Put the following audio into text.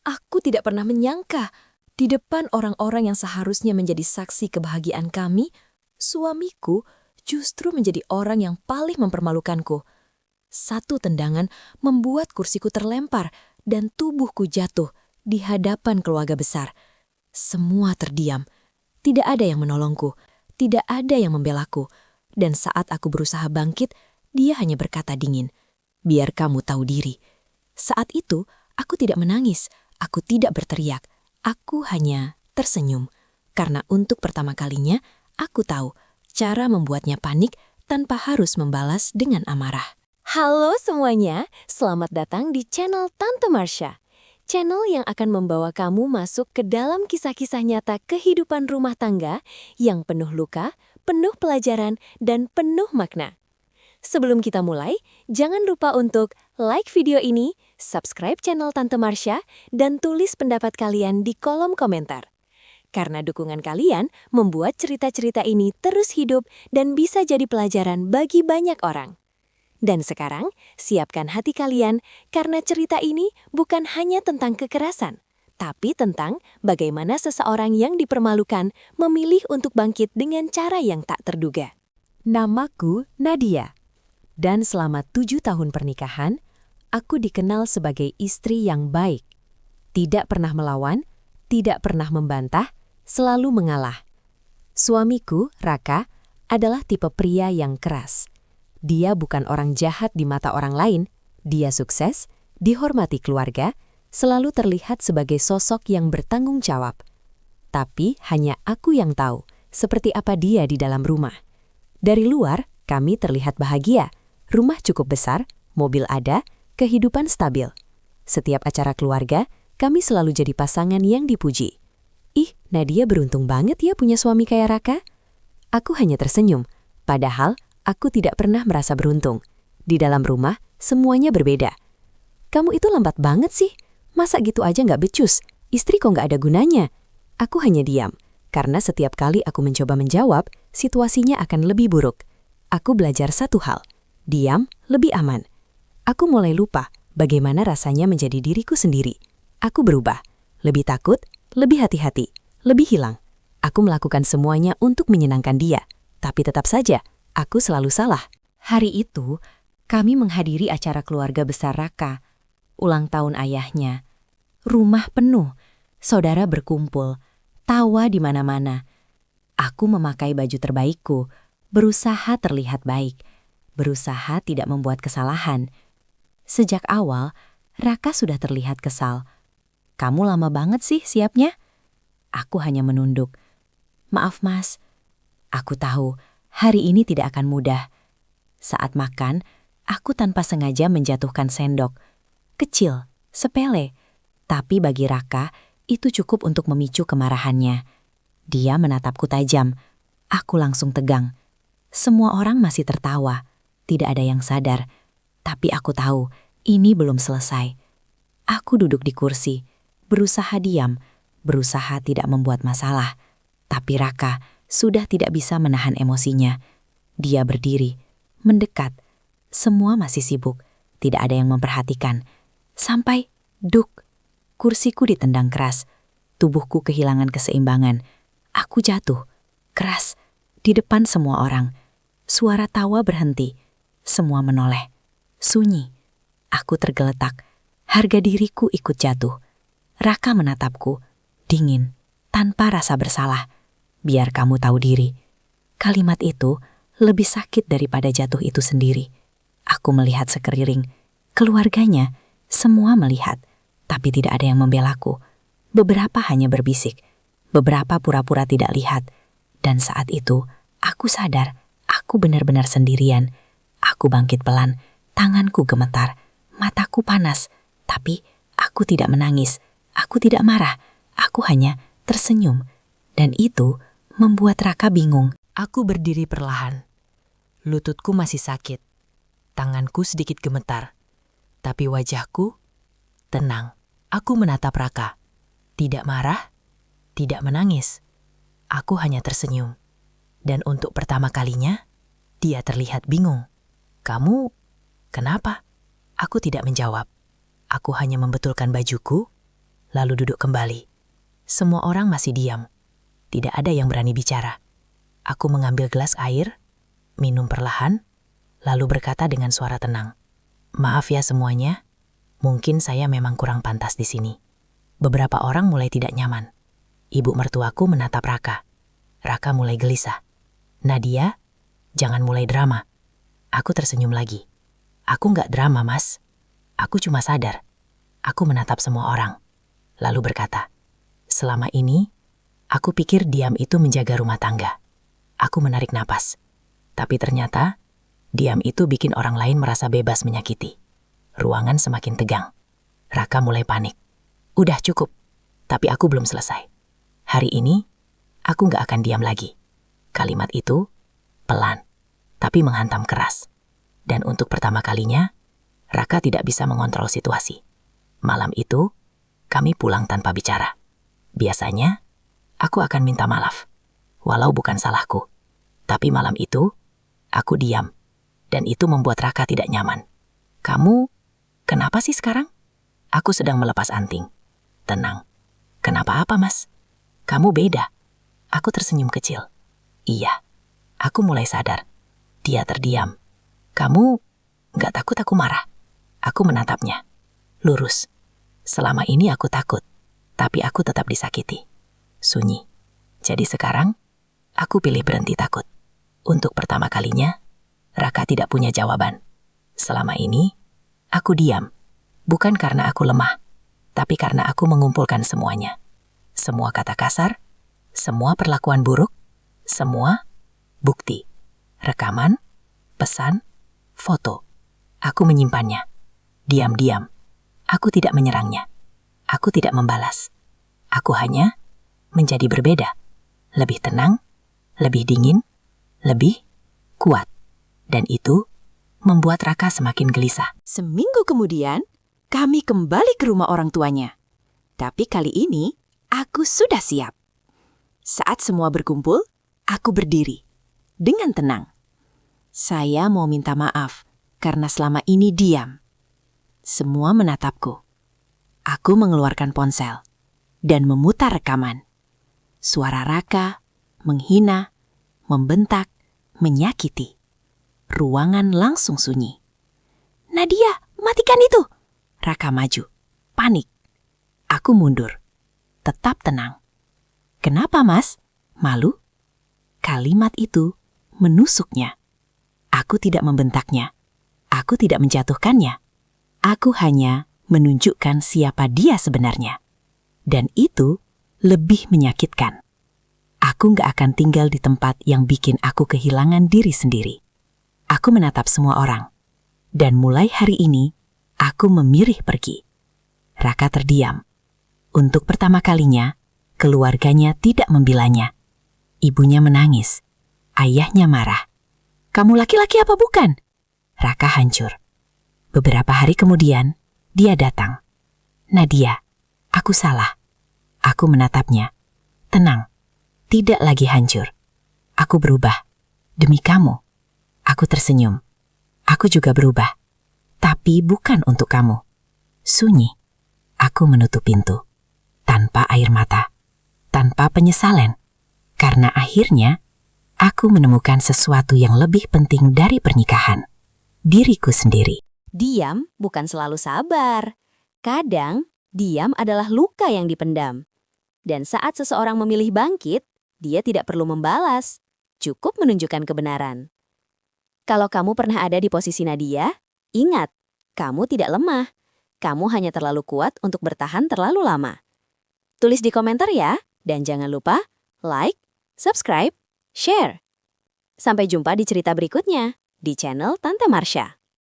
Aku tidak pernah menyangka, di depan orang-orang yang seharusnya menjadi saksi kebahagiaan kami, suamiku justru menjadi orang yang paling mempermalukanku. Satu tendangan membuat kursiku terlempar dan tubuhku jatuh di hadapan keluarga besar. Semua terdiam. Tidak ada yang menolongku, tidak ada yang membelaku. Dan saat aku berusaha bangkit, dia hanya berkata dingin, "Biar kamu tahu diri." Saat itu, aku tidak menangis, aku tidak berteriak, aku hanya tersenyum. Karena untuk pertama kalinya, aku tahu cara membuatnya panik tanpa harus membalas dengan amarah. Halo semuanya, selamat datang di channel Tante Marsha. Channel yang akan membawa kamu masuk ke dalam kisah-kisah nyata kehidupan rumah tangga yang penuh luka, penuh pelajaran, dan penuh makna. Sebelum kita mulai, jangan lupa untuk like video ini, subscribe channel Tante Marsha, dan tulis pendapat kalian di kolom komentar. Karena dukungan kalian membuat cerita-cerita ini terus hidup dan bisa jadi pelajaran bagi banyak orang. Dan sekarang, siapkan hati kalian karena cerita ini bukan hanya tentang kekerasan, tapi tentang bagaimana seseorang yang dipermalukan memilih untuk bangkit dengan cara yang tak terduga. Namaku Nadia, dan selama 7 tahun pernikahan, aku dikenal sebagai istri yang baik. Tidak pernah melawan, tidak pernah membantah, selalu mengalah. Suamiku, Raka, adalah tipe pria yang keras. Dia bukan orang jahat di mata orang lain, dia sukses, dihormati keluarga, selalu terlihat sebagai sosok yang bertanggung jawab. Tapi hanya aku yang tahu seperti apa dia di dalam rumah. Dari luar, kami terlihat bahagia, rumah cukup besar, mobil ada, kehidupan stabil. Setiap acara keluarga, kami selalu jadi pasangan yang dipuji. Ih, Nadia beruntung banget ya punya suami kayak Raka. Aku hanya tersenyum, padahal aku tidak pernah merasa beruntung. Di dalam rumah, semuanya berbeda. Kamu itu lambat banget sih. Masa gitu aja nggak becus? Istri kok nggak ada gunanya? Aku hanya diam, karena setiap kali aku mencoba menjawab, situasinya akan lebih buruk. Aku belajar satu hal, diam lebih aman. Aku mulai lupa bagaimana rasanya menjadi diriku sendiri. Aku berubah, lebih takut, lebih hati-hati, lebih hilang. Aku melakukan semuanya untuk menyenangkan dia, tapi tetap saja, aku selalu salah. Hari itu, kami menghadiri acara keluarga besar Raka, ulang tahun ayahnya. Rumah penuh, saudara berkumpul, tawa di mana-mana. Aku memakai baju terbaikku, berusaha terlihat baik, berusaha tidak membuat kesalahan. Sejak awal, Raka sudah terlihat kesal. "Kamu lama banget sih siapnya?" Aku hanya menunduk. "Maaf mas, aku tahu hari ini tidak akan mudah." Saat makan, aku tanpa sengaja menjatuhkan sendok. Kecil, sepele, tapi bagi Raka, itu cukup untuk memicu kemarahannya. Dia menatapku tajam. Aku langsung tegang. Semua orang masih tertawa. Tidak ada yang sadar. Tapi aku tahu, ini belum selesai. Aku duduk di kursi, berusaha diam, berusaha tidak membuat masalah. Tapi Raka sudah tidak bisa menahan emosinya. Dia berdiri, mendekat. Semua masih sibuk, tidak ada yang memperhatikan. Sampai, duk, kursiku ditendang keras. Tubuhku kehilangan keseimbangan. Aku jatuh, keras, di depan semua orang. Suara tawa berhenti. Semua menoleh. Sunyi. Aku tergeletak. Harga diriku ikut jatuh. Raka menatapku, dingin, tanpa rasa bersalah. "Biar kamu tahu diri." Kalimat itu lebih sakit daripada jatuh itu sendiri. Aku melihat sekeliling. Keluarganya, semua melihat, tapi tidak ada yang membelaku. Beberapa hanya berbisik, beberapa pura-pura tidak lihat. Dan saat itu, aku sadar, aku benar-benar sendirian. Aku bangkit pelan, tanganku gemetar, mataku panas. Tapi aku tidak menangis, aku tidak marah, aku hanya tersenyum. Dan itu membuat Raka bingung. Aku berdiri perlahan. Lututku masih sakit. Tanganku sedikit gemetar. Tapi wajahku tenang. Aku menatap Raka. Tidak marah, tidak menangis. Aku hanya tersenyum. Dan untuk pertama kalinya, dia terlihat bingung. "Kamu kenapa?" Aku tidak menjawab. Aku hanya membetulkan bajuku. lalu duduk kembali. Semua orang masih diam. Tidak ada yang berani bicara. Aku mengambil gelas air, minum perlahan, lalu berkata dengan suara tenang. Maaf ya semuanya, mungkin saya memang kurang pantas di sini. Beberapa orang mulai tidak nyaman. Ibu mertuaku menatap Raka. Raka mulai gelisah. Nadia, jangan mulai drama. Aku tersenyum lagi. Aku nggak drama, Mas. Aku cuma sadar. Aku menatap semua orang. Lalu berkata, selama ini, aku pikir diam itu menjaga rumah tangga. Aku menarik napas. Tapi ternyata, diam itu bikin orang lain merasa bebas menyakiti. Ruangan semakin tegang. Raka mulai panik. Udah cukup, tapi aku belum selesai. Hari ini, aku nggak akan diam lagi. Kalimat itu, pelan, tapi menghantam keras. Dan untuk pertama kalinya, Raka tidak bisa mengontrol situasi. Malam itu, kami pulang tanpa bicara. Biasanya, aku akan minta maaf, walau bukan salahku. Tapi malam itu, aku diam, dan itu membuat Raka tidak nyaman. Kamu, kenapa sih sekarang? Aku sedang melepas anting. Tenang. Kenapa apa, Mas? Kamu beda. Aku tersenyum kecil. Iya, aku mulai sadar. Dia terdiam. Kamu nggak takut aku marah? Aku menatapnya. Lurus. Selama ini aku takut, tapi aku tetap disakiti. Sunyi. Jadi sekarang, aku pilih berhenti takut. Untuk pertama kalinya, Raka tidak punya jawaban. Selama ini, aku diam. Bukan karena aku lemah, tapi karena aku mengumpulkan semuanya. Semua kata kasar, semua perlakuan buruk, semua bukti. Rekaman, pesan, foto. Aku menyimpannya. Diam-diam. Aku tidak menyerangnya. Aku tidak membalas. Aku hanya menjadi berbeda. Lebih tenang, lebih dingin, lebih kuat. Dan itu membuat Raka semakin gelisah. Seminggu kemudian, kami kembali ke rumah orang tuanya. Tapi kali ini, aku sudah siap. Saat semua berkumpul, aku berdiri. Dengan tenang. Saya mau minta maaf karena selama ini diam. Semua menatapku. Aku mengeluarkan ponsel dan memutar rekaman. Suara Raka, menghina, membentak, menyakiti. Ruangan langsung sunyi. Nadia, matikan itu! Raka maju. Panik. Aku mundur. Tetap tenang. Kenapa, Mas? Malu? Kalimat itu menusuknya. Aku tidak membentaknya. Aku tidak menjatuhkannya. Aku hanya menunjukkan siapa dia sebenarnya. Dan itu lebih menyakitkan. Aku nggak akan tinggal di tempat yang bikin aku kehilangan diri sendiri. Aku menatap semua orang. Dan mulai hari ini, aku memilih pergi. Raka terdiam. Untuk pertama kalinya, keluarganya tidak membelanya. Ibunya menangis. Ayahnya marah. Kamu laki-laki apa bukan? Raka hancur. Beberapa hari kemudian, dia datang. Nadia, aku salah. Aku menatapnya. Tenang, tidak lagi hancur. Aku berubah. Demi kamu. Aku tersenyum. Aku juga berubah. Tapi bukan untuk kamu. Sunyi. Aku menutup pintu. Tanpa air mata. Tanpa penyesalan. Karena akhirnya, aku menemukan sesuatu yang lebih penting dari pernikahan. Diriku sendiri. Diam bukan selalu sabar. Kadang, diam adalah luka yang dipendam. Dan saat seseorang memilih bangkit, dia tidak perlu membalas. Cukup menunjukkan kebenaran. Kalau kamu pernah ada di posisi Nadia, ingat, kamu tidak lemah. Kamu hanya terlalu kuat untuk bertahan terlalu lama. Tulis di komentar ya, dan jangan lupa like, subscribe, share. Sampai jumpa di cerita berikutnya di channel Tante Marsha.